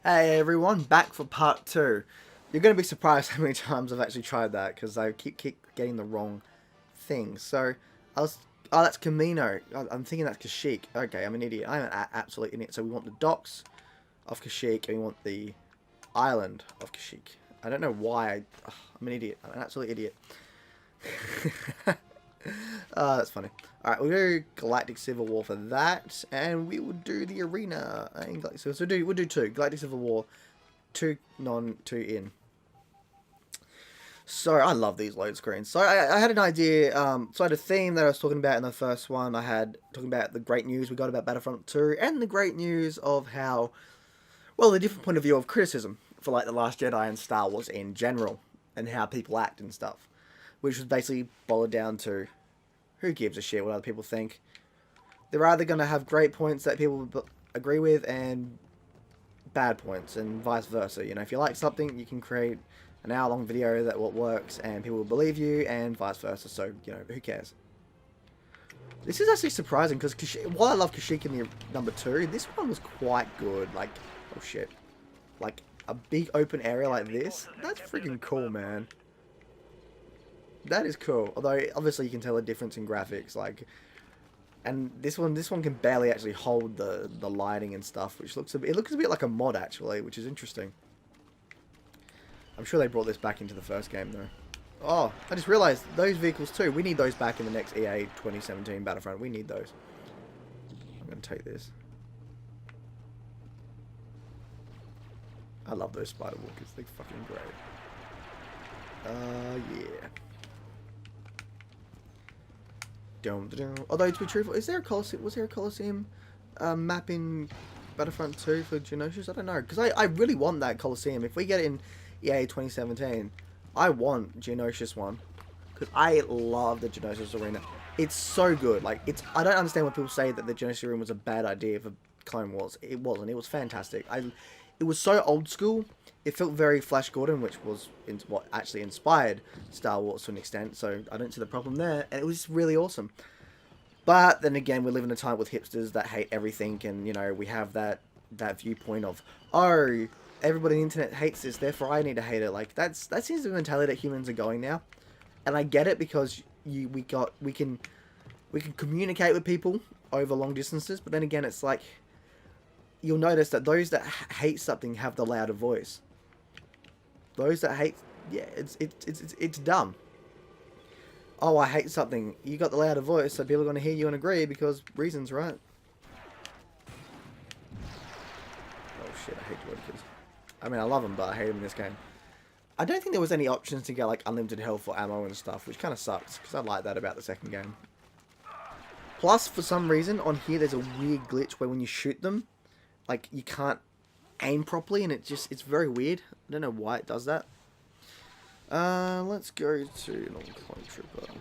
Hey everyone, back for part 2. You're going to be surprised how many times I've actually tried that, because I keep getting the wrong thing. So, I was... Oh, that's Camino. I'm thinking that's Kashyyyk. Okay, I'm an idiot. I'm an absolute idiot. So we want the docks of Kashyyyk, and we want the island of Kashyyyk. I don't know why I'm an idiot. I'm an absolute idiot. That's funny. Alright, we'll do Galactic Civil War for that, and we will do the arena. So we'll do 2. Galactic Civil War, 2 non, 2 in. So, I love these load screens. So, I had an idea, so I had a theme that I was talking about in the first one. I had talking about the great news we got about Battlefront 2, and the great news of how, well, the different point of view of criticism for, like, The Last Jedi and Star Wars in general, and how people act and stuff. Which was basically boiled down to, who gives a shit what other people think? They're either going to have great points that people agree with, and bad points, and vice versa. You know, if you like something, you can create an hour-long video that what works, and people will believe you, and vice versa. So, you know, who cares? This is actually surprising, because while I love Kashyyyk in the number 2, this one was quite good. Like, oh shit. Like, a big open area like this? That's freaking cool, man. That is cool. Although, obviously, you can tell a difference in graphics. Like, and this one can barely actually hold the lighting and stuff, which looks a bit like a mod, actually, which is interesting. I'm sure they brought this back into the first game, though. Oh, I just realized, those vehicles too, we need those back in the next EA 2017 Battlefront. We need those. I'm going to take this. I love those spider walkers. They're fucking great. Yeah. Although, to be truthful, is there a Colosseum? Was there a Colosseum map in Battlefront 2 for Geonosis? I don't know. Because I really want that Colosseum. If we get it in EA 2017, I want Geonosis one. Because I love the Geonosis arena. It's so good. Like, I don't understand when people say that the Geonosis arena was a bad idea for Clone Wars. It wasn't. It was fantastic. It was so old school. It felt very Flash Gordon, which was what actually inspired Star Wars to an extent. So I don't see the problem there. And it was really awesome. But then again, we live in a time with hipsters that hate everything. And, you know, we have that viewpoint of, oh, everybody on the internet hates this, therefore I need to hate it. Like, that seems to be the mentality that humans are going now. And I get it, because we can communicate with people over long distances. But then again, it's like, you'll notice that those that hate something have the louder voice. Those that hate, yeah, it's dumb. Oh, I hate something. You got the louder voice, so people are going to hear you and agree because reasons, right? Oh shit, I hate Woodkers. I mean, I love them, but I hate them in this game. I don't think there was any options to get like unlimited health or ammo and stuff, which kind of sucks because I like that about the second game. Plus, for some reason on here, there's a weird glitch where when you shoot them, like, you can't aim properly, and it's very weird. I don't know why it does that. Let's go to Clone Trooper.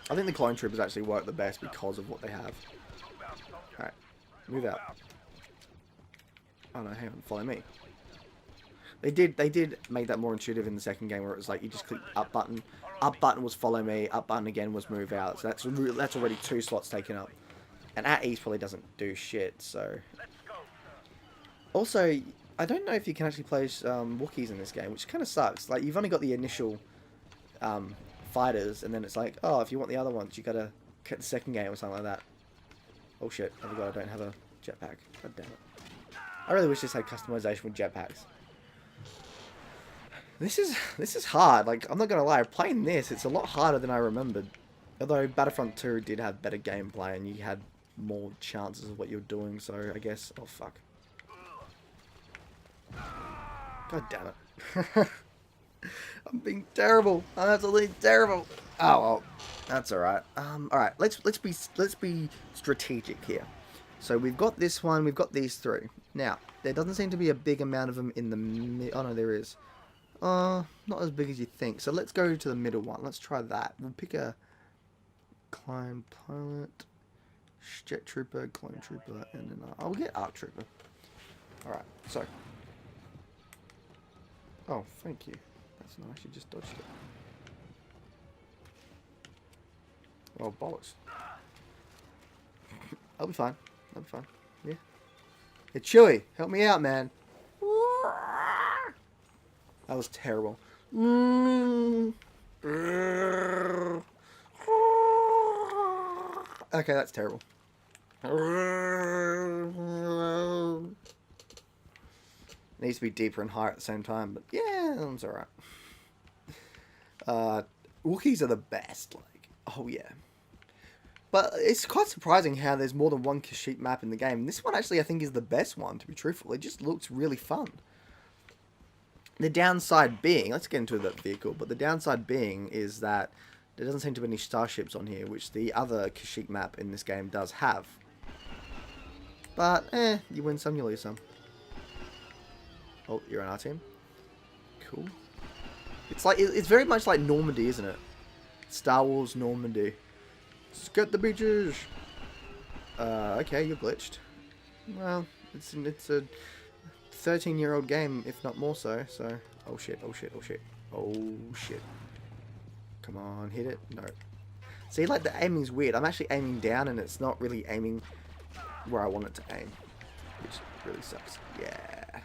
I think the Clone Troopers actually work the best because of what they have. Alright, move out. Oh no, hang on, follow me. They did make that more intuitive in the second game, where it was like you just click up button was follow me, up button again was move out. So that's already 2 slots taken up. And at ease probably doesn't do shit, so... Also, I don't know if you can actually play Wookiees in this game, which kind of sucks. Like, you've only got the initial fighters, and then it's like, oh, if you want the other ones, you gotta get the second game or something like that. Oh shit, I forgot I don't have a jetpack. God damn it. I really wish this had customization with jetpacks. This is hard. Like, I'm not gonna lie, playing this, it's a lot harder than I remembered. Although Battlefront 2 did have better gameplay, and you had more chances of what you're doing, so I guess... Oh, fuck. God damn it. I'm being terrible. I'm absolutely terrible. Oh, well. That's alright. Alright, let's be strategic here. So we've got this one, we've got these 3. Now, there doesn't seem to be a big amount of them in the... Oh, no, there is. Not as big as you think. So let's go to the middle one. Let's try that. We'll pick a... Climb pilot, jet trooper, clone trooper, and then I'll get arc trooper. Alright, so. Oh, thank you. That's nice, you just dodged it. Oh, bollocks. I'll be fine. I'll be fine. Yeah. Hey, Chewie, help me out, man. That was terrible. Okay, that's terrible. It needs to be deeper and higher at the same time, but yeah, it's alright. Wookiees are the best, like, oh yeah. But it's quite surprising how there's more than one Kashyyyk map in the game. This one actually I think is the best one, to be truthful. It just looks really fun. The downside being, let's get into the vehicle, but the downside being is that there doesn't seem to be any starships on here, which the other Kashyyyk map in this game does have. But, you win some, you lose some. Oh, you're on our team? Cool. It's like, it's very much like Normandy, isn't it? Star Wars Normandy. Skirt the beaches! Okay, you're glitched. Well, it's a 13-year-old game, if not more so, so... Oh shit, oh shit, oh shit. Oh shit. Come on, hit it. No. See, like, the aiming's weird. I'm actually aiming down, and it's not really aiming where I want it to aim. Which really sucks. Yeah.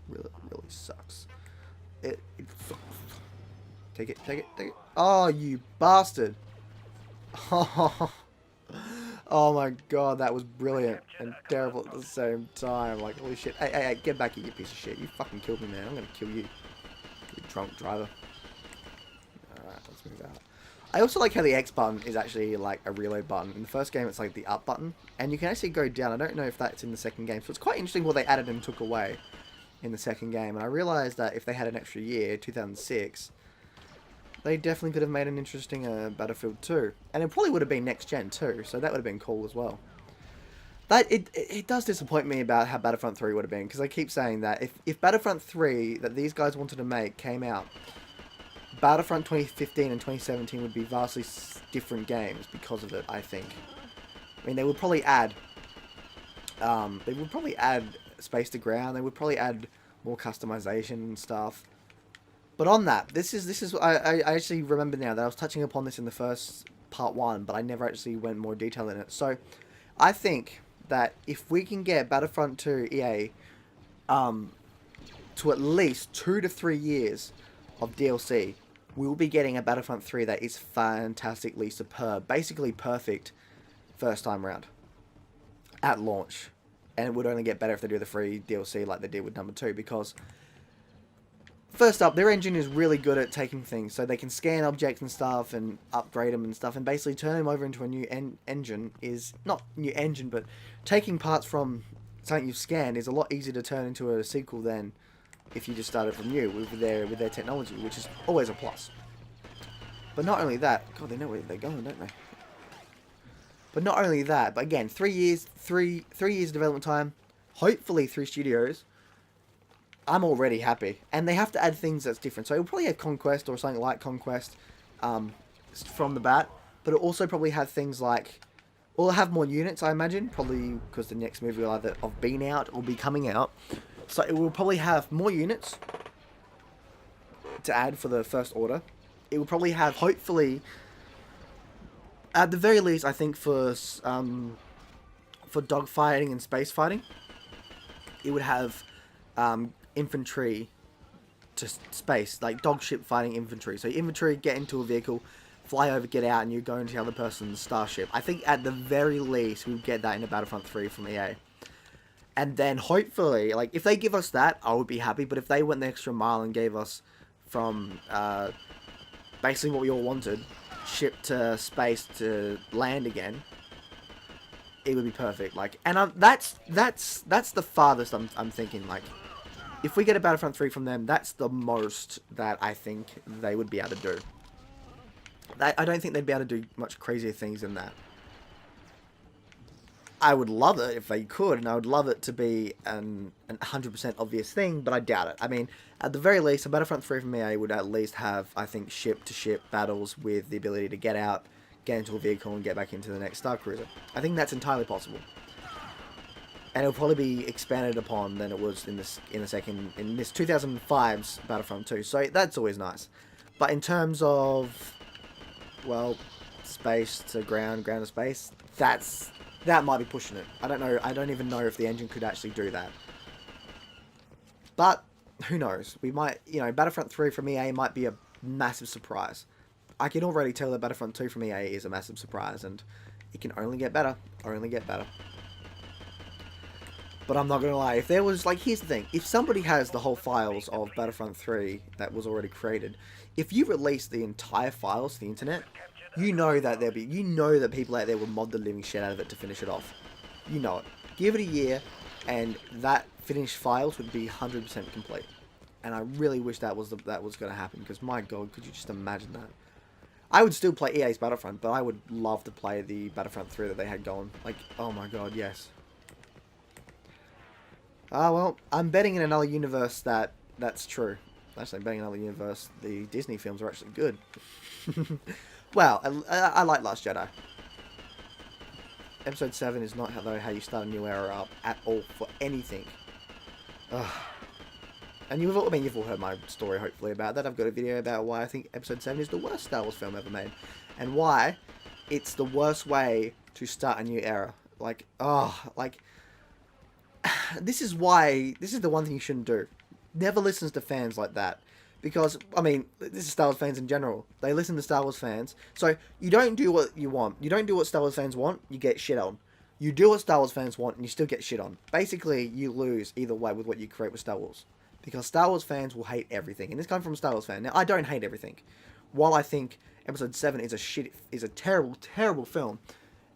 Really sucks. It sucks. Take it, take it, take it. Oh, you bastard. Oh my god, that was brilliant and terrible at the same time. Like, holy shit. Hey, get back here, you piece of shit. You fucking killed me, man. I'm gonna kill you. You drunk driver. Alright, let's move out. I also like how the X button is actually like a reload button. In the first game, it's like the up button. And you can actually go down. I don't know if that's in the second game. So it's quite interesting what they added and took away in the second game. And I realized that if they had an extra year, 2006... they definitely could have made an interesting Battlefield 2. And it probably would have been next gen too, so that would have been cool as well. But it does disappoint me about how Battlefront 3 would have been, because I keep saying that if Battlefront 3 that these guys wanted to make came out, Battlefront 2015 and 2017 would be vastly different games because of it, I think. I mean, they would probably add space to ground, they would probably add more customization and stuff. But on that, this is I actually remember now that I was touching upon this in the first part 1, but I never actually went more detail in it. So, I think that if we can get Battlefront 2 EA to at least 2 to 3 years of DLC, we will be getting a Battlefront 3 that is fantastically superb, basically perfect first time round at launch. And it would only get better if they do the free DLC like they did with number 2, because first up, their engine is really good at taking things, so they can scan objects and stuff and upgrade them and stuff, and basically turn them over into a new engine is, not new engine, but taking parts from something you've scanned is a lot easier to turn into a sequel than if you just started from new with their technology, which is always a plus. But not only that, God, they know where they're going, don't they? But not only that, but again, 3 years of development time, hopefully 3 studios. I'm already happy. And they have to add things that's different. So it'll probably have Conquest or something like Conquest from the bat. But it'll also probably have things like... well, it'll have more units, I imagine. Probably because the next movie will either have been out or be coming out. So it will probably have more units to add for the First Order. It will probably have, hopefully... at the very least, I think for dogfighting and space fighting, it would have... infantry to space, like dog ship fighting infantry. So infantry get into a vehicle, fly over, get out, and you go into the other person's starship. I think at the very least we'll get that in a Battlefront 3 from EA. And then hopefully, like, if they give us that, I would be happy. But if they went the extra mile and gave us from basically what we all wanted, ship to space to land again, it would be perfect. Like, and that's the farthest I'm thinking. Like, if we get a Battlefront 3 from them, that's the most that I think they would be able to do. I don't think they'd be able to do much crazier things than that. I would love it if they could, and I would love it to be an 100% obvious thing, but I doubt it. I mean, at the very least, a Battlefront 3 from EA would at least have, I think, ship-to-ship battles with the ability to get out, get into a vehicle, and get back into the next Star Cruiser. I think that's entirely possible. And it'll probably be expanded upon than it was in this 2005's Battlefront 2. So that's always nice. But in terms of, well, space to ground, ground to space, that might be pushing it. I don't know. I don't even know if the engine could actually do that. But who knows? We might, Battlefront 3 from EA might be a massive surprise. I can already tell that Battlefront 2 from EA is a massive surprise, and it can only get better. Only get better. But I'm not going to lie, if there was, here's the thing. If somebody has the whole files of Battlefront 3 that was already created, if you release the entire files to the internet, you know that people out there will mod the living shit out of it to finish it off. You know it. Give it a year, and that finished files would be 100% complete. And I really wish that was going to happen, because my god, could you just imagine that? I would still play EA's Battlefront, but I would love to play the Battlefront 3 that they had going. Oh my god, yes. Well, I'm betting in another universe that's true. Actually, I'm betting in another universe the Disney films are actually good. Well, I like Last Jedi. Episode 7 is not how you start a new era up at all for anything. Ugh. And you've all heard my story, hopefully, about that. I've got a video about why I think Episode 7 is the worst Star Wars film ever made. And why it's the worst way to start a new era. This is the one thing you shouldn't do. Never listens to fans like that. Because, this is Star Wars fans in general. They listen to Star Wars fans. So, you don't do what you want. You don't do what Star Wars fans want, you get shit on. You do what Star Wars fans want, and you still get shit on. Basically, you lose either way with what you create with Star Wars. Because Star Wars fans will hate everything. And this comes from a Star Wars fan. Now, I don't hate everything. While I think Episode 7 is a terrible, terrible film,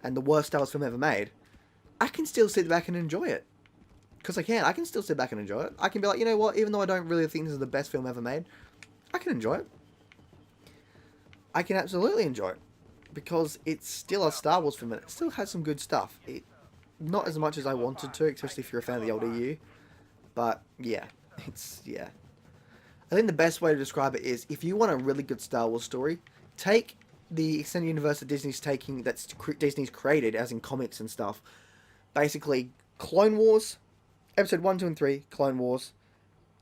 and the worst Star Wars film ever made, I can still sit back and enjoy it. Because I can still sit back and enjoy it. I can be like, you know what, even though I don't really think this is the best film ever made, I can enjoy it. I can absolutely enjoy it. Because it's still a Star Wars film, and it still has some good stuff. Not as much as I wanted to, especially if you're a fan of the older EU. But, yeah. I think the best way to describe it is, if you want a really good Star Wars story, take the extended universe that Disney's created, as in comics and stuff. Basically, Clone Wars, Episode 1, 2, and 3, Clone Wars,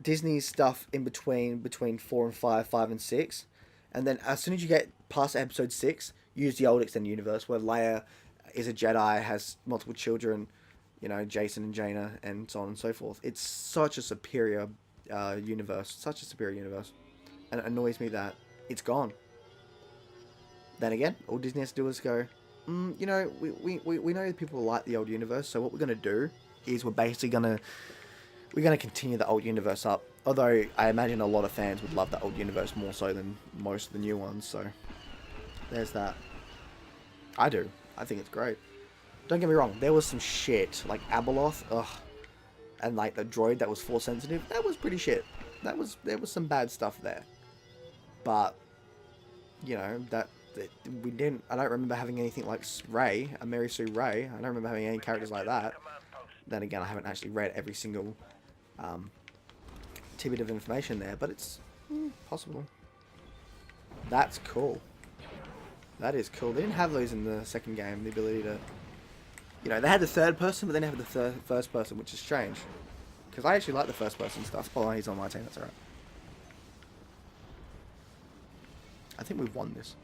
Disney's stuff in between 4 and 5, 5 and 6, and then as soon as you get past Episode 6, use the old extended universe, where Leia is a Jedi, has multiple children, Jason and Jaina, and so on and so forth. It's such a superior universe, and it annoys me that it's gone. Then again, all Disney has to do is go, we know that people like the old universe, so what we're going to do is we're basically going to continue the old universe up. Although, I imagine a lot of fans would love the old universe more so than most of the new ones, so there's that. I do. I think it's great. Don't get me wrong, there was some shit, like Abeloth, and the droid that was Force sensitive, that was pretty shit. There was some bad stuff there. But, I don't remember having anything like Rey, a Mary Sue Rey. I don't remember having any characters like that. Then again, I haven't actually read every single tidbit of information there, but it's possible. That's cool. That is cool. They didn't have those in the second game, the ability to... they had the third person, but they didn't have the first person, which is strange. Because I actually like the first person stuff. Oh, he's on my team, that's alright. I think we've won this.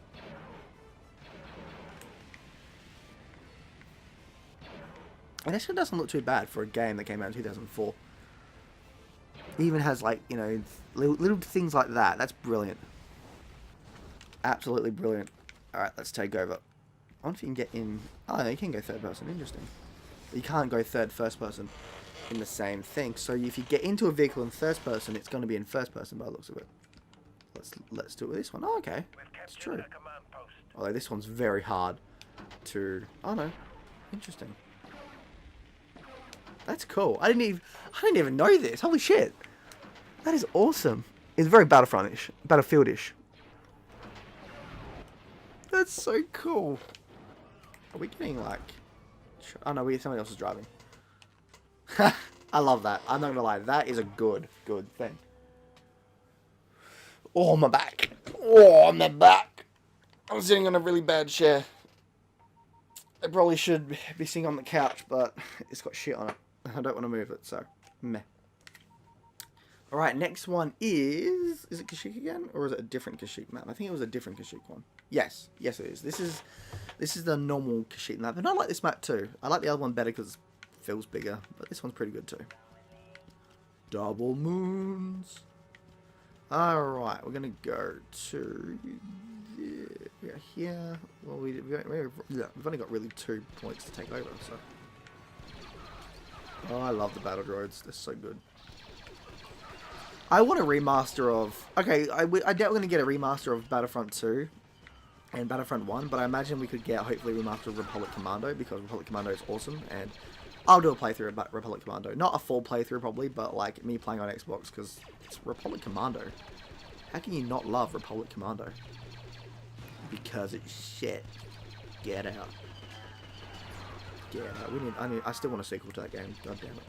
And this one doesn't look too bad for a game that came out in 2004. It even has, little things like that. That's brilliant. Absolutely brilliant. Alright, let's take over. I wonder if you can get in... Oh, no, you can go third person. Interesting. But you can't go first person in the same thing. So if you get into a vehicle in first person, it's going to be in first person by the looks of it. Let's do it with this one. Oh, okay. It's true. Although this one's very hard to... Oh, no. Interesting. That's cool. I didn't even know this. Holy shit. That is awesome. It's very Battlefront-ish. Battlefield-ish. That's so cool. Are we getting oh no, somebody else is driving. I love that. I'm not gonna lie. That is a good thing. Oh, my back. Oh, my back. I'm sitting on a really bad chair. I probably should be sitting on the couch, but it's got shit on it. I don't want to move it, so meh. Alright, next one is... Is it Kashyyyk again? Or is it a different Kashyyyk map? I think it was a different Kashyyyk one. Yes. Yes, it is. This is the normal Kashyyyk map. And I like this map too. I like the other one better because it feels bigger. But this one's pretty good too. Double moons. Alright, we're going to go to... here. Well, we've only got really 2 points to take over, so... Oh, I love the battle droids. They're so good. I want a remaster of... Okay, I doubt we're going to get a remaster of Battlefront 2 and Battlefront 1, but I imagine we could get, hopefully, a remaster of Republic Commando, because Republic Commando is awesome, and I'll do a playthrough of Republic Commando. Not a full playthrough, probably, but, like, me playing on Xbox, because it's Republic Commando. How can you not love Republic Commando? Because it's shit. Get out. Get out. I still want a sequel to that game. God damn it.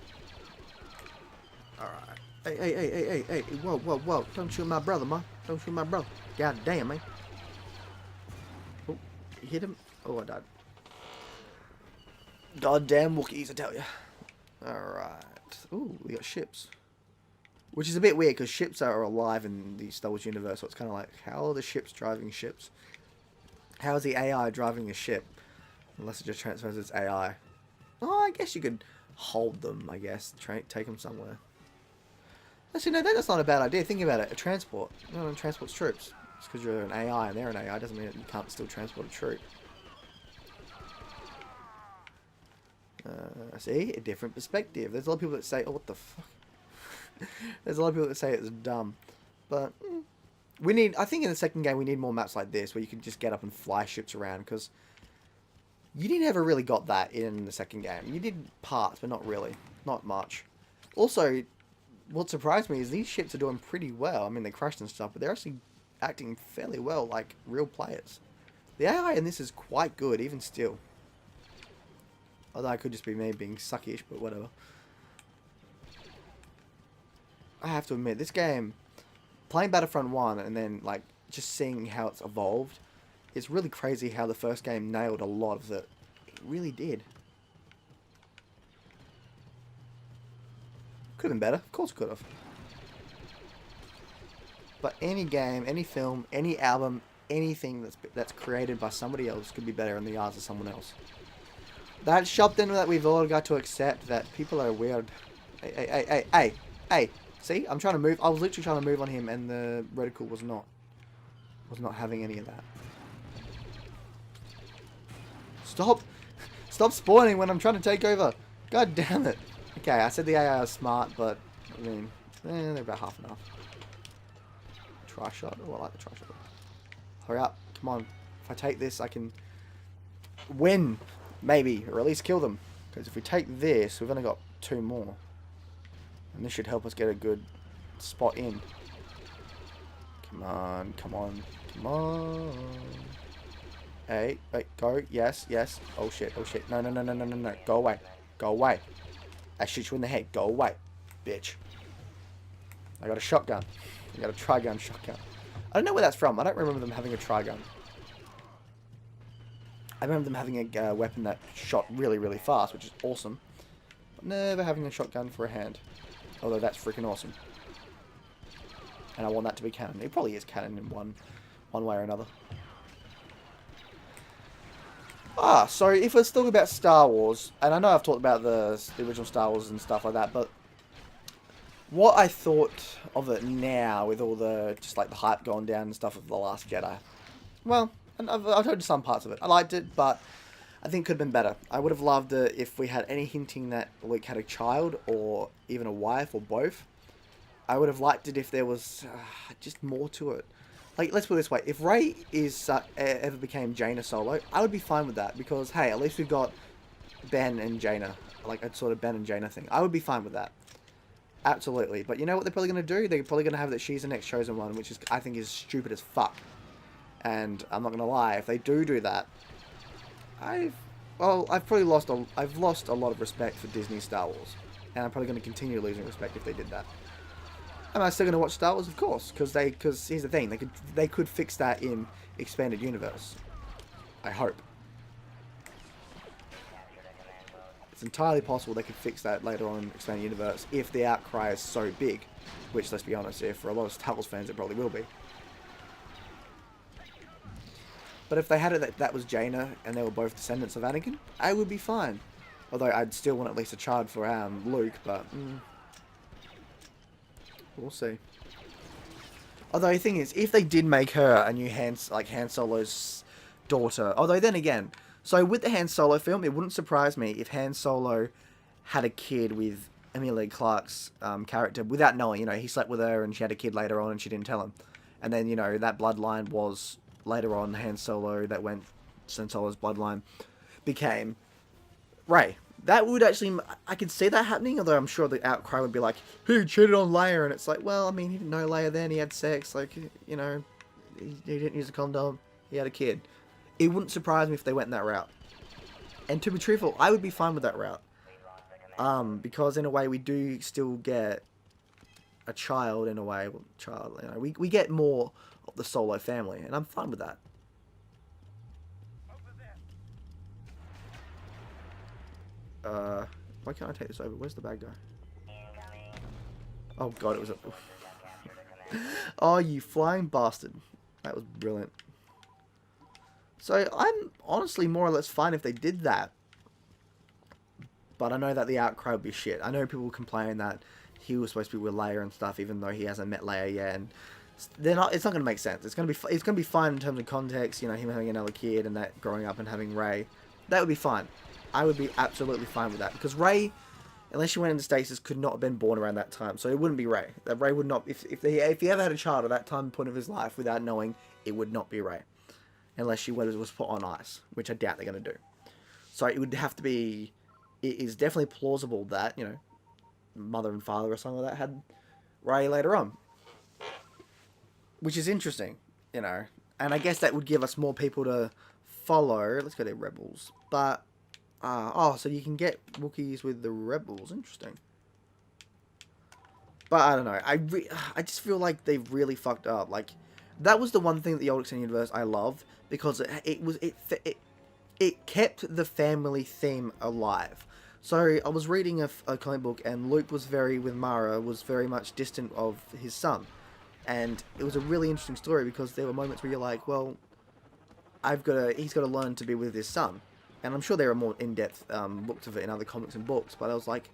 Alright. Hey, whoa. Don't shoot my brother, man. Don't shoot my brother. God damn, man. Oh, you hit him? Oh, I died. Goddamn Wookiees, I tell you. Alright. Ooh, we got ships. Which is a bit weird, because ships are alive in the Star Wars universe, so it's kind of like, how are the ships driving ships? How is the AI driving a ship? Unless it just transfers its AI. Oh, I guess you could hold them, I guess. Take them somewhere. Actually, no, that's not a bad idea. Think about it. A transport. No one transports troops. It's because you're an AI and they're an AI. Doesn't mean that you can't still transport a troop. See? A different perspective. There's a lot of people that say, oh, what the fuck? There's a lot of people that say it's dumb. But, we need... I think in the second game we need more maps like this, where you can just get up and fly ships around, because... You never really got that in the second game. You did parts, but not really. Not much. Also... What surprised me is these ships are doing pretty well. I mean, they crashed and stuff, but they're actually acting fairly well like real players. The AI in this is quite good, even still. Although it could just be me being suckish, but whatever. I have to admit, this game, playing Battlefront 1 and then, like, just seeing how it's evolved, it's really crazy how the first game nailed a lot of it. It really did. Could have been better. Of course it could have. But any game, any film, any album, anything that's created by somebody else could be better in the eyes of someone else. That's something that we've all got to accept, that people are weird. Hey. See? I'm trying to move. I was literally trying to move on him and the reticle was not having any of that. Stop spawning when I'm trying to take over. God damn it. Okay, I said the AI is smart, but, I mean, they're about half enough. Tri-shot? Oh, I like the tri-shot. Hurry up. Come on. If I take this, I can win. Maybe. Or at least kill them. Because if we take this, we've only got 2 more. And this should help us get a good spot in. Come on. Hey, wait, go. Yes. Oh, shit. No. Go away. I shoot you in the head. Go away, bitch. I got a shotgun. I got a tri-gun shotgun. I don't know where that's from. I don't remember them having a tri-gun. I remember them having a weapon that shot really, really fast, which is awesome. But never having a shotgun for a hand. Although that's freaking awesome. And I want that to be canon. It probably is canon in one way or another. So if we're talking about Star Wars, and I know I've talked about the original Star Wars and stuff like that, but what I thought of it now, with all the, just like the hype going down and stuff of The Last Jedi, well, and I've heard some parts of it. I liked it, but I think it could have been better. I would have loved it if we had any hinting that Luke had a child, or even a wife, or both. I would have liked it if there was just more to it. Like, let's put it this way, if Rey ever became Jaina Solo, I would be fine with that, because, hey, at least we've got Ben and Jaina, like a sort of Ben and Jaina thing. I would be fine with that. Absolutely. But you know what they're probably going to do? They're probably going to have that she's the next chosen one, which is, I think, is stupid as fuck. And I'm not going to lie, if they do that, I've probably lost I've lost a lot of respect for Disney Star Wars. And I'm probably going to continue losing respect if they did that. Am I still going to watch Star Wars? Of course, because here's the thing, they could fix that in expanded universe. I hope. It's entirely possible they could fix that later on in Expanded Universe if the outcry is so big. Which, let's be honest, if for a lot of Star Wars fans, it probably will be. But if they had it that was Jaina and they were both descendants of Anakin, I would be fine. Although I'd still want at least a child for Luke, but we'll see. Although the thing is, if they did make her a new Han Solo's daughter, although then again, so with the Han Solo film, it wouldn't surprise me if Han Solo had a kid with Emilia Clarke's character without knowing. You know, he slept with her and she had a kid later on and she didn't tell him. And then, you know, that bloodline was later on Han Solo, that went Han Solo's bloodline became Rey. That would actually, I could see that happening, although I'm sure the outcry would be like, who cheated on Leia? And it's like, well, I mean, he didn't know Leia then, he had sex, like, you know, he didn't use a condom, he had a kid. It wouldn't surprise me if they went in that route. And to be truthful, I would be fine with that route. Because in a way we do still get a child in a way, well, you know, we get more of the Solo family, and I'm fine with that. Why can't I take this over? Where's the bad guy? Oh god, it was a... Oh, you flying bastard. That was brilliant. So, I'm honestly more or less fine if they did that. But I know that the outcry would be shit. I know people complain that he was supposed to be with Leia and stuff, even though he hasn't met Leia yet, and they're not. It's not going to make sense. It's going to be fine in terms of context. You know, him having another kid and that growing up and having Rey, that would be fine. I would be absolutely fine with that, because Rey, unless she went into stasis, could not have been born around that time, so it wouldn't be Rey. That Rey would not. If he ever had a child at that time point of his life without knowing, it would not be Rey, unless she was put on ice, which I doubt they're going to do. So it would have to be. It is definitely plausible that, you know, mother and father or something like that had Rey later on. Which is interesting, you know. And I guess that would give us more people to follow. Let's go to Rebels. But, oh, so you can get Wookiees with the Rebels. Interesting. But I don't know. I just feel like they've really fucked up. Like, that was the one thing that the old Extended Universe I loved. Because it kept the family theme alive. So I was reading a comic book, and Luke with Mara was very much distant of his son, and it was a really interesting story because there were moments where you're like, well, he's got to learn to be with his son, and I'm sure there are more in-depth books of it in other comics and books, but I was like,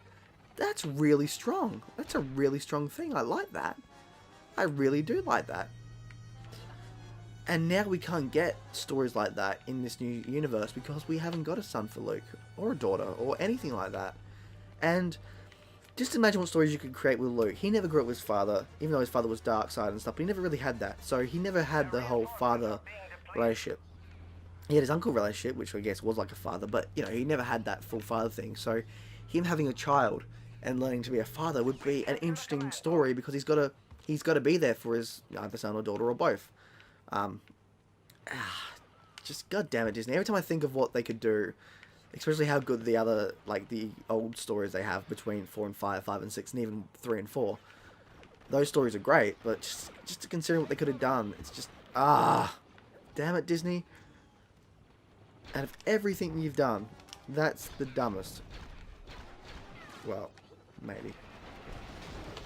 that's really strong. That's a really strong thing. I like that. I really do like that. And now we can't get stories like that in this new universe because we haven't got a son for Luke, or a daughter, or anything like that. And just imagine what stories you could create with Luke. He never grew up with his father, even though his father was dark side and stuff, but he never really had that. So he never had the whole father relationship. He had his uncle relationship, which I guess was like a father, but, you know, he never had that full father thing. So him having a child and learning to be a father would be an interesting story because he's got to be there for his either son or daughter or both. Just goddamn it, Disney. Every time I think of what they could do, especially how good the other, like the old stories they have between 4 and 5, 5 and 6, and even 3 and 4, those stories are great. But just considering what they could have done, it's just damn it, Disney. Out of everything you've done, that's the dumbest. Well, maybe.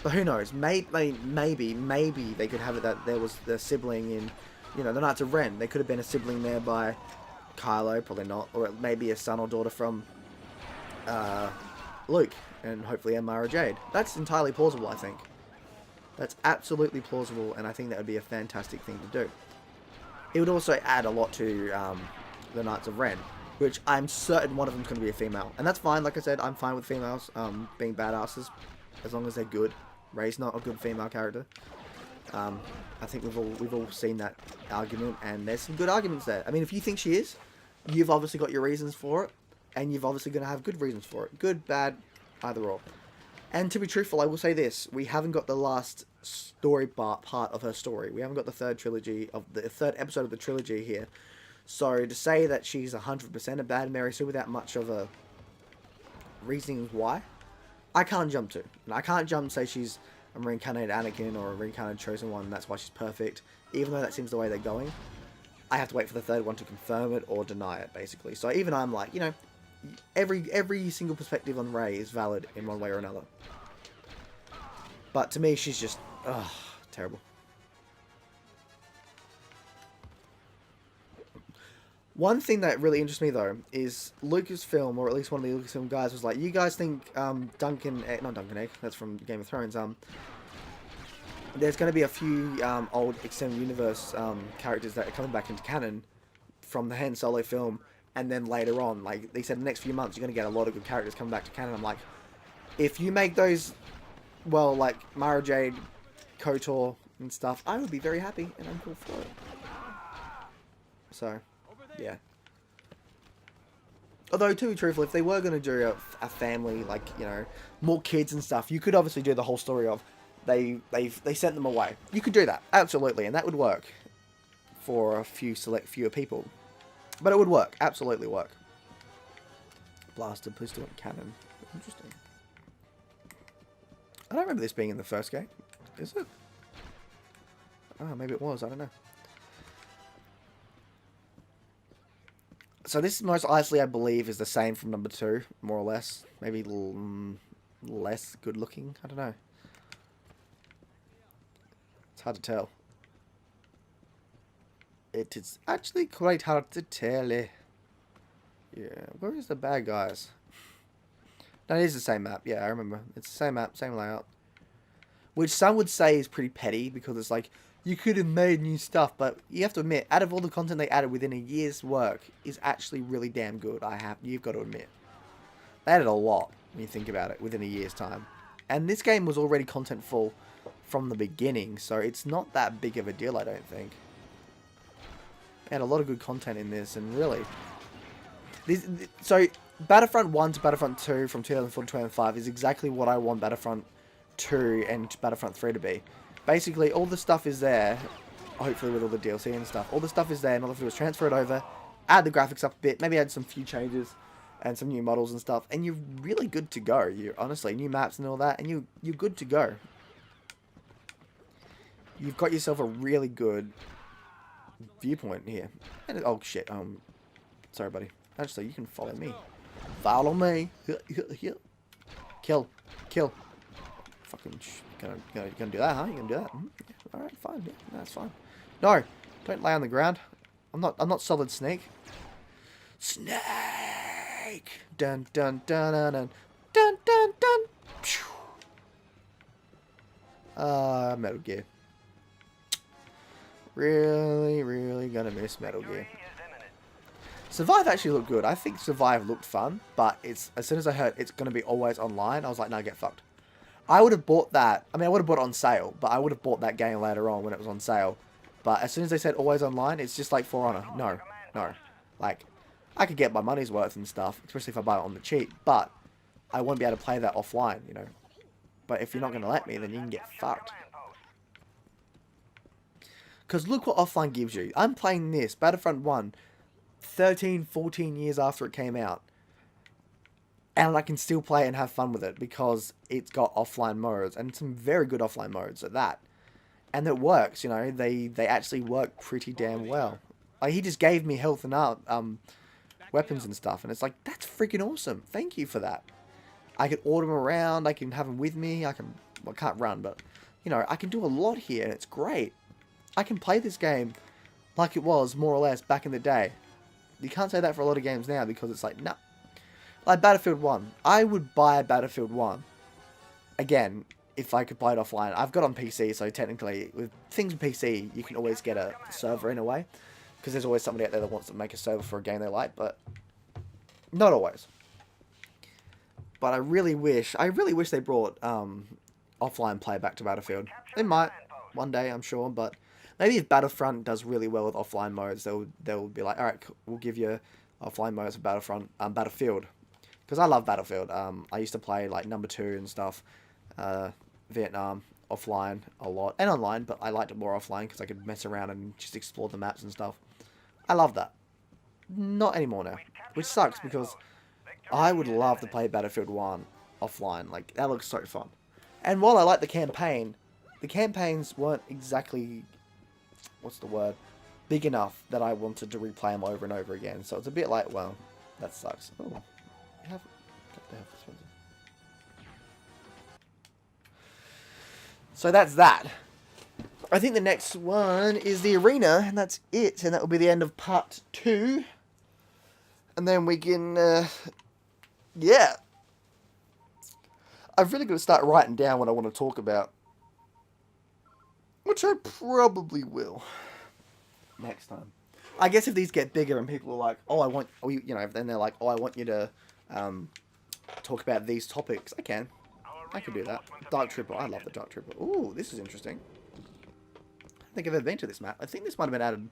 But who knows? Maybe they could have it that there was the sibling in, you know, the Knights of Ren. They could have been a sibling there by Kylo, probably not, or maybe a son or daughter from Luke, and hopefully a Mara Jade. That's entirely plausible, I think. That's absolutely plausible, and I think that would be a fantastic thing to do. It would also add a lot to the Knights of Ren, which I'm certain one of them's going to be a female, and that's fine. Like I said, I'm fine with females being badasses as long as they're good. Rey's not a good female character. I think we've all seen that argument, and there's some good arguments there. I mean, if you think she is, you've obviously got your reasons for it, and you've obviously going to have good reasons for it. Good, bad, either or. And to be truthful, I will say this: we haven't got the last story part of her story. We haven't got the third episode of the trilogy here. So to say that she's 100% a bad Mary Sue without much of a reasoning why, I can't jump to. And I can't jump and say she's a reincarnated Anakin or a reincarnated Chosen One, and that's why she's perfect. Even though that seems the way they're going, I have to wait for the third one to confirm it or deny it, basically. So even I'm like, you know, every single perspective on Rey is valid in one way or another. But to me, she's just, terrible. One thing that really interests me, though, is Lucasfilm, or at least one of the Lucasfilm guys, was like, you guys think not Duncan Egg, that's from Game of Thrones, there's going to be a few old extended universe characters that are coming back into canon from the Han Solo film, and then later on, like, they said in the next few months, you're going to get a lot of good characters coming back to canon. I'm like, if you make those, well, like, Mara Jade, KOTOR, and stuff, I would be very happy, and I'm cool for it. So, yeah. Although, to be truthful, if they were going to do a family, like, you know, more kids and stuff, you could obviously do the whole story of they sent them away. You could do that, absolutely, and that would work for a fewer people. But it would work, absolutely work. Blasted, please do it canon. Interesting. I don't remember this being in the first game. Is it? Oh, maybe it was, I don't know. So this most likely, I believe, is the same from number 2, more or less. Maybe less good looking, I don't know. It's hard to tell. It is actually quite hard to tell. Yeah, where is the bad guys? No, it is the same map. Yeah, I remember. It's the same map, same layout. Which some would say is pretty petty, because it's like, you could have made new stuff, but you have to admit, out of all the content they added within a year's work, is actually really damn good. You've got to admit. They added a lot, when you think about it, within a year's time. And this game was already content full from the beginning, so it's not that big of a deal, I don't think. They had a lot of good content in this, and really... So, Battlefront 1 to Battlefront 2 from 2004 to 2005 is exactly what I want Battlefront 2 and Battlefront 3 to be. Basically, all the stuff is there, hopefully with all the DLC and stuff. All the stuff is there, and all I have to do is transfer it over, add the graphics up a bit, maybe add some few changes, and some new models and stuff, and you're really good to go. Honestly, new maps and all that, and you're good to go. You've got yourself a really good viewpoint here. And oh shit, sorry buddy. Actually, you can follow me. Follow me. Kill. Fucking gonna do that, huh? You gonna do that? Yeah. Alright, fine. Yeah, that's fine. No, don't lay on the ground. I'm not Solid Snake. Snake. Dun dun dun dun dun dun dun dun. Metal Gear. Really gonna miss Metal Gear. Survive actually looked good. I think Survive looked fun, but as soon as I heard it's gonna be always online, I was like, nah, get fucked. I would have bought that. I mean, I would have bought it on sale, but I would have bought that game later on when it was on sale. But as soon as they said always online, it's just like For Honor. No. Like, I could get my money's worth and stuff, especially if I buy it on the cheap, but I won't be able to play that offline, you know. But if you're not going to let me, then you can get fucked. Because look what offline gives you. I'm playing this, Battlefront 1, 13, 14 years after it came out. And I can still play it and have fun with it because it's got offline modes, and some very good offline modes at that. And it works, you know, they actually work pretty damn well. Like, he just gave me health and weapons and stuff, and it's like, that's freaking awesome. Thank you for that. I can order them around, I can have them with me, I can't run, but, you know, I can do a lot here, and it's great. I can play this game like it was, more or less, back in the day. You can't say that for a lot of games now, because it's like, nah. Like Battlefield 1. I would buy Battlefield 1. Again, if I could play it offline. I've got it on PC, so technically, with things with PC, you can always get a server in a way. Because there's always somebody out there that wants to make a server for a game they like, but not always. But I really wish they brought offline play back to Battlefield. They might, one day, I'm sure, but maybe if Battlefront does really well with offline modes, they'll be like, alright, we'll give you offline modes for Battlefield. Because I love Battlefield. I used to play like number 2 and stuff, Vietnam, offline a lot, and online, but I liked it more offline because I could mess around and just explore the maps and stuff. I love that. Not anymore now, which sucks because I would love to play Battlefield 1 offline. Like, that looks so fun. And while I like the campaigns weren't exactly, what's the word, big enough that I wanted to replay them over and over again. So it's a bit like, well, that sucks. Ooh, have? What the hell, Spencer? So that's that. I think the next one is the arena, and that's it. And that will be the end of part 2. And then we can, yeah. I've really got to start writing down what I want to talk about. Which I probably will. Next time. I guess if these get bigger and people are like, oh, I want, you know, then they're like, oh, I want you to talk about these topics. I can do that. Dark Tripper. I love the Dark Tripper. Ooh, this is interesting. I don't think I've ever been to this map. I think this might have been added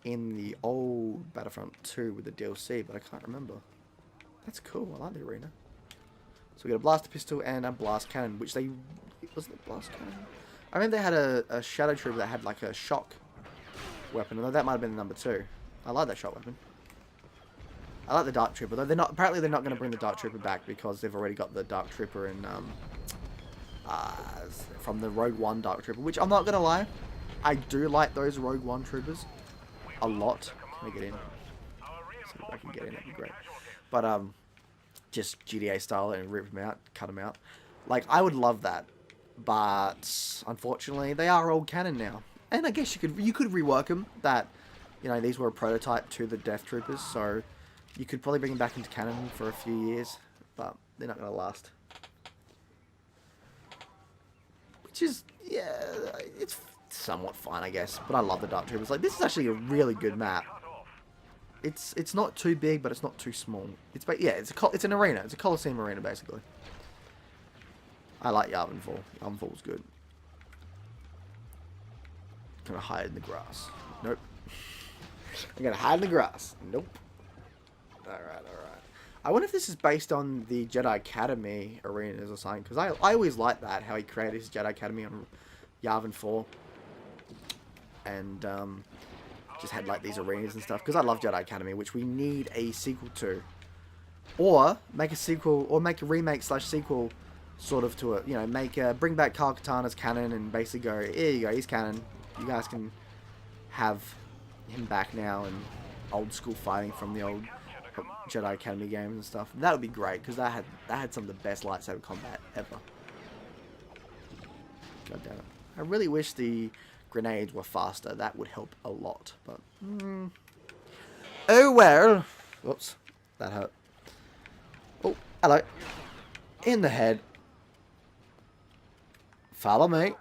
in the old Battlefront 2 with the DLC, but I can't remember. That's cool. I like the arena. So we got a blaster pistol and a blast cannon, which they... Was it a blast cannon? I remember they had a shadow trooper that had like a shock weapon, although that might have been the number 2. I like that shock weapon. I like the Dark Trooper, though apparently they're not going to bring the Dark Trooper back because they've already got the Dark Trooper in, from the Rogue One Dark Trooper, which I'm not going to lie, I do like those Rogue One troopers a lot. Can I get in? See if I can get in, that'd be great. But, just GTA style and rip them out, cut them out. Like, I would love that, but unfortunately they are old canon now. And I guess you could rework them that, you know, these were a prototype to the Death Troopers, so you could probably bring them back into canon for a few years, but they're not going to last. Which is, yeah, it's somewhat fine, I guess, but I love the Dark Troopers. Like, this is actually a really good map. It's not too big, but it's not too small. It's an arena. It's a Coliseum arena, basically. I like Yavin 4. Yavin 4 was good. Gonna hide in the grass. Nope. I'm gonna hide in the grass. Nope. Alright, alright. I wonder if this is based on the Jedi Academy arenas or something, because I always liked that, how he created his Jedi Academy on Yavin 4. And, just had, like, these arenas and stuff, because I love Jedi Academy, which we need a sequel to. Or, make a sequel, or make a remake/sequel, sort of, to it. You know, bring back Kyle Katarn's canon, and basically go, here you go, he's canon. You guys can have him back now and old school fighting from the old Jedi Academy games and stuff. That would be great because that had some of the best lightsaber combat ever. God damn it! I really wish the grenades were faster. That would help a lot. But oh well. Whoops, that hurt. Oh, hello. In the head. Follow me.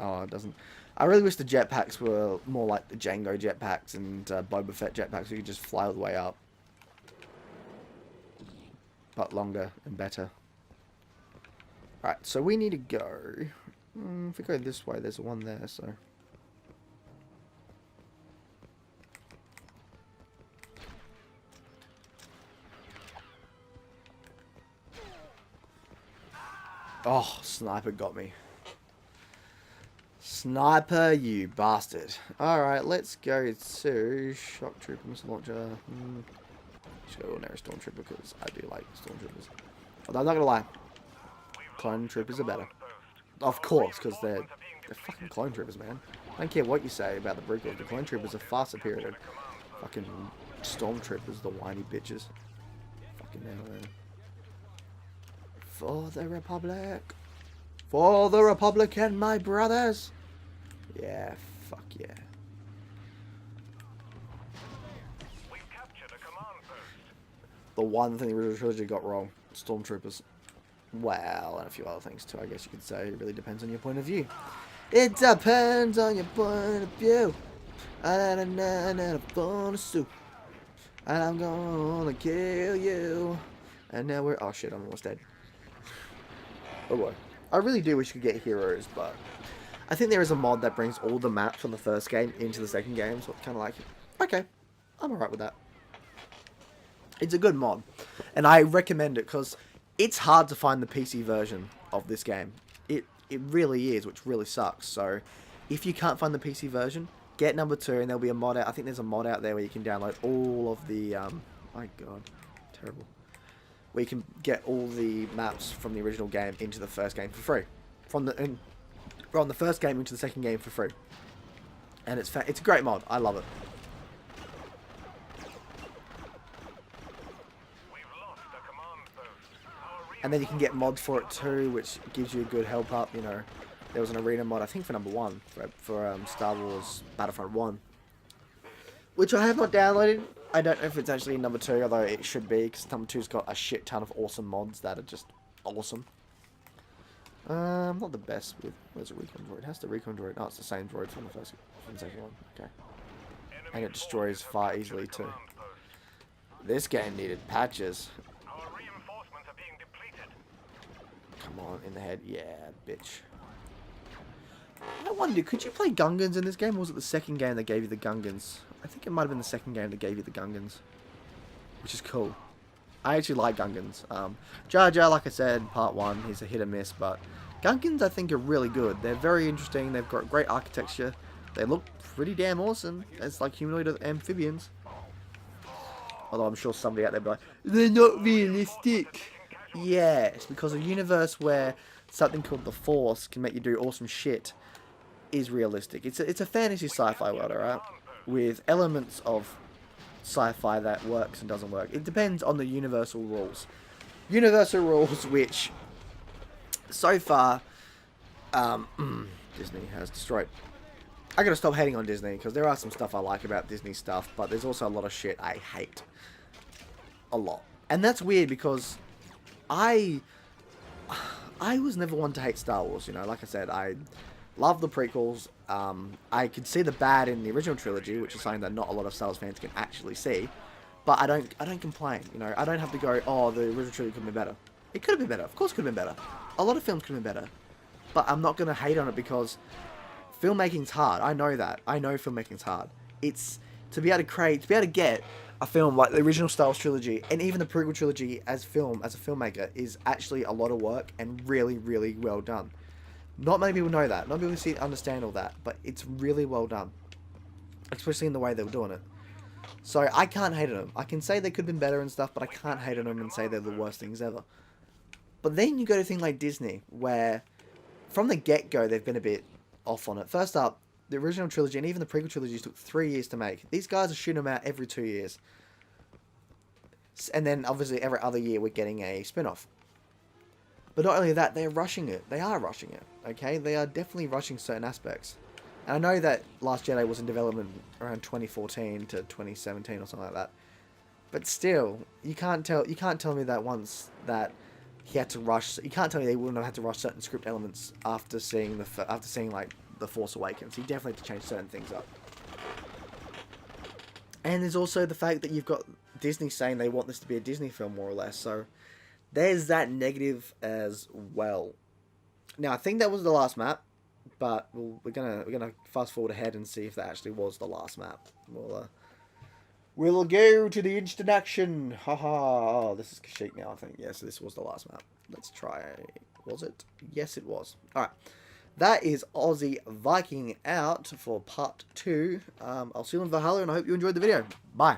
Oh, it doesn't. I really wish the jetpacks were more like the Django jetpacks and Boba Fett jetpacks, so you could just fly all the way up. But longer and better. Right, so we need to go. If we go this way, there's one there, so. Oh, sniper got me. Sniper, you bastard. Alright, let's go to Shock Trooper, Missile Launcher. Let's go ordinary Stormtrooper because I do like Stormtroopers. Although I'm not gonna lie, Clone Troopers are better. Of course, because they're fucking Clone Troopers, man. I don't care what you say about the prequels, the Clone Troopers are far superior to fucking Stormtroopers, the whiny bitches. Fucking hell, man. For the Republic. For the Republican, my brothers. Yeah, fuck yeah. The one thing the original trilogy got wrong, Stormtroopers. Well, and a few other things too, I guess you could say. It really depends on your point of view. It depends on your point of view. And I'm gonna kill you. And now we're... Oh shit, I'm almost dead. Oh boy. I really do wish you could get heroes, but I think there is a mod that brings all the maps from the first game into the second game, so it's kind of like, okay, I'm alright with that. It's a good mod, and I recommend it because it's hard to find the PC version of this game. It really is, which really sucks. So if you can't find the PC version, get number 2, and there'll be a mod out. I think there's a mod out there where you can download all of the my god, terrible. Where you can get all the maps from the original game into the first game for free. From the first game into the second game for free. And it's a great mod. I love it. And then you can get mods for it too, which gives you a good help up, you know. There was an arena mod, I think for number 1, for Star Wars Battlefront 1. Which I have not downloaded. I don't know if it's actually in number 2, although it should be, because number 2's got a shit ton of awesome mods that are just awesome. Not the best with... Where's the recon droid? It has the recon droid. Oh, it's the same droid from the second one. Okay. And it destroys far easily too. This game needed patches. Come on, in the head. Yeah, bitch. I wonder, could you play Gungans in this game, or was it the second game that gave you the Gungans? I think it might have been the second game that gave you the Gungans. Which is cool. I actually like Gungans. Jar Jar, like I said, part 1, he's a hit or miss, but Gungans I think are really good. They're very interesting, they've got great architecture, they look pretty damn awesome as like humanoid amphibians. Although I'm sure somebody out there will be like, they're not realistic. Yeah, it's because a universe where something called the Force can make you do awesome shit is realistic. It's a fantasy sci-fi world, alright? With elements of sci-fi that works and doesn't work. It depends on the universal rules. Universal rules which, so far, Disney has destroyed. I gotta stop hating on Disney, because there are some stuff I like about Disney stuff, but there's also a lot of shit I hate. A lot. And that's weird, because I was never one to hate Star Wars, you know. Like I said, I love the prequels. I could see the bad in the original trilogy, which is something that not a lot of Star Wars fans can actually see. But I don't complain, you know. I don't have to go, oh, the original trilogy could have been better. It could have been better. Of course it could have been better. A lot of films could have been better. But I'm not going to hate on it, because filmmaking's hard. I know that. I know filmmaking's hard. It's to be able to get a film like the original Star Wars trilogy, and even the prequel trilogy as a filmmaker, is actually a lot of work and really, really well done. Not many people know that. Not many people understand all that, but it's really well done. Especially in the way they were doing it. So I can't hate on them. I can say they could have been better and stuff, but I can't hate on them and say they're the worst things ever. But then you go to a thing like Disney, where from the get-go they've been a bit off on it. First up, the original trilogy and even the prequel trilogy took 3 years to make. These guys are shooting them out every 2 years. And then, obviously, every other year we're getting a spin-off. But not only that, they're rushing it. They are rushing it, okay? They are definitely rushing certain aspects. And I know that Last Jedi was in development around 2014 to 2017 or something like that. But still, you can't tell me that once that he had to rush. You can't tell me they wouldn't have had to rush certain script elements after seeing like The Force Awakens. He definitely had to change certain things up. And there's also the fact that you've got Disney saying they want this to be a Disney film, more or less. So there's that negative as well. Now I think that was the last map, but we're gonna fast forward ahead and see if that actually was the last map. We'll go to the instant action. Haha. Oh, this is Kashyyyk now, I think. Yes, so this was the last map. Let's try. Was it? Yes, it was. Alright. That is Aussie Viking out for part 2. I'll see you in Valhalla, and I hope you enjoyed the video. Bye.